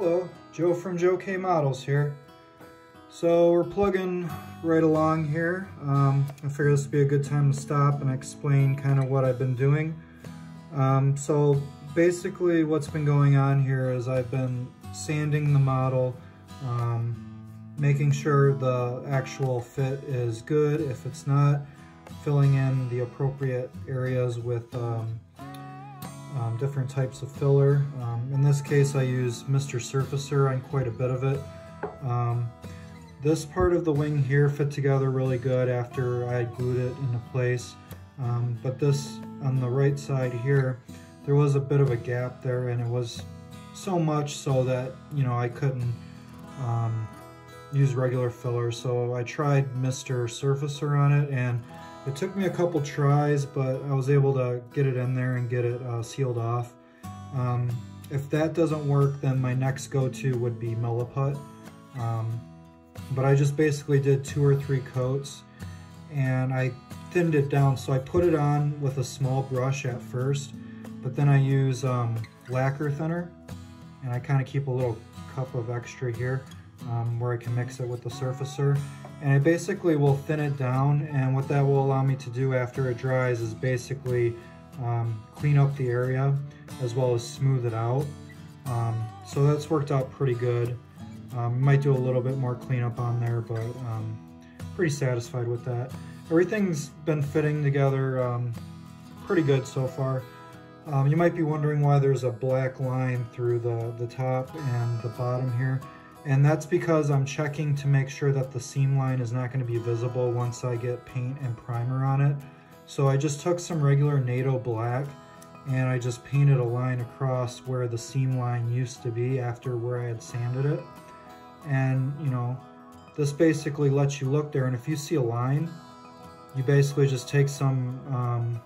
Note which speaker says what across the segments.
Speaker 1: Hello, Joe from Joe K Models here. So we're plugging right along here. I figured this would be a good time to stop and explain kind of what I've been doing. So basically what's been going on here is I've been sanding the model, making sure the actual fit is good. If it's not, filling in the appropriate areas with different types of filler. In this case I use Mr. Surfacer on quite a bit of it. This part of the wing here fit together really good after I glued it into place, but this on the right side here, there was a bit of a gap there, and it was so much so that, you know, I couldn't use regular filler, so I tried Mr. Surfacer on it, and it took me a couple tries, but I was able to get it in there and get it sealed off. If that doesn't work, then my next go-to would be Milliput. But I just basically did 2 or 3 coats, and I thinned it down. So I put it on with a small brush at first, but then I use lacquer thinner, and I kind of keep a little cup of extra here where I can mix it with the surfacer. And I basically will thin it down, and what that will allow me to do after it dries is basically clean up the area as well as smooth it out. So that's worked out pretty good. Might do a little bit more cleanup on there, but pretty satisfied with that. Everything's been fitting together pretty good so far. You might be wondering why there's a black line through the top and the bottom here. And that's because I'm checking to make sure that the seam line is not going to be visible once I get paint and primer on it. So I just took some regular NATO black and I just painted a line across where the seam line used to be after where I had sanded it. And, you know, this basically lets you look there, and if you see a line, you basically just take some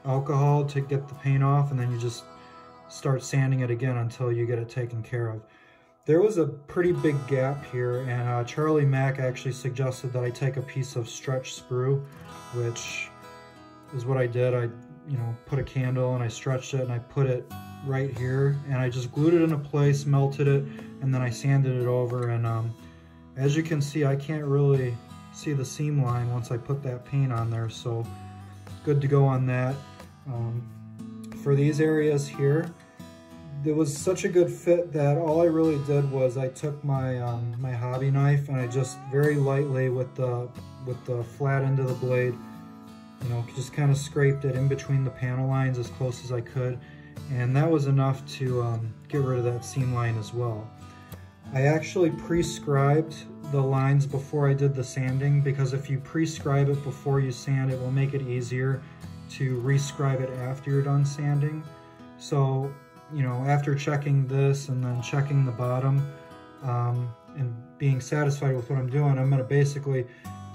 Speaker 1: alcohol to get the paint off, and then you just start sanding it again until you get it taken care of. There was a pretty big gap here, and Charlie Mack actually suggested that I take a piece of stretch sprue, which is what I did. I, you know, put a candle and I stretched it and I put it right here, and I just glued it into place, melted it, and then I sanded it over. And as you can see, I can't really see the seam line once I put that paint on there, so good to go on that. For these areas here, there was such a good fit that all I really did was I took my my hobby knife and I just very lightly with the flat end of the blade, you know, just kind of scraped it in between the panel lines as close as I could, and that was enough to get rid of that seam line as well. I actually prescribed the lines before I did the sanding, because if you prescribe it before you sand, it will make it easier to rescribe it after you're done sanding. So, you know, after checking this and then checking the bottom and being satisfied with what I'm doing, I'm going to basically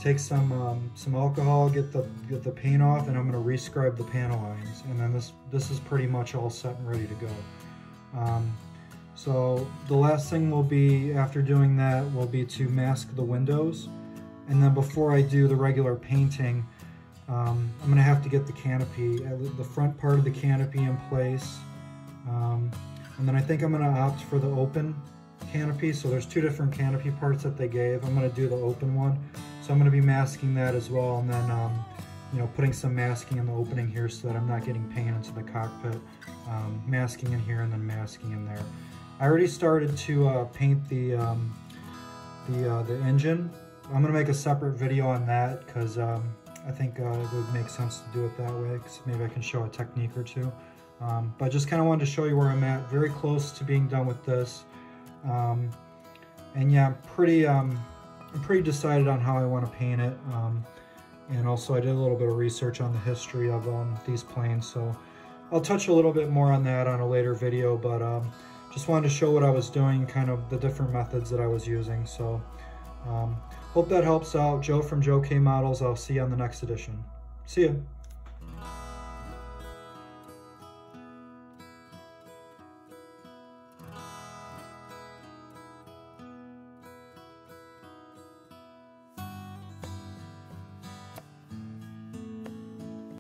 Speaker 1: take some alcohol, get the paint off, and I'm going to rescribe the panel lines, and then this is pretty much all set and ready to go. So the last thing will be, after doing that, will be to mask the windows, and then before I do the regular painting, I'm going to have to get the canopy, the front part of the canopy in place. And then I think I'm going to opt for the open canopy. So there's 2 different canopy parts that they gave. I'm going to do the open one. So I'm going to be masking that as well, and then you know, putting some masking in the opening here so that I'm not getting paint into the cockpit. Masking in here and then masking in there. I already started to paint the engine. I'm going to make a separate video on that because I think it would make sense to do it that way, because maybe I can show a technique or two. But just kind of wanted to show you where I'm at. Very close to being done with this. And yeah, I'm pretty decided on how I want to paint it. And also I did a little bit of research on the history of these planes, so I'll touch a little bit more on that on a later video, but just wanted to show what I was doing, kind of the different methods that I was using. So hope that helps out. Joe from Joe K Models. I'll see you on the next edition. See ya.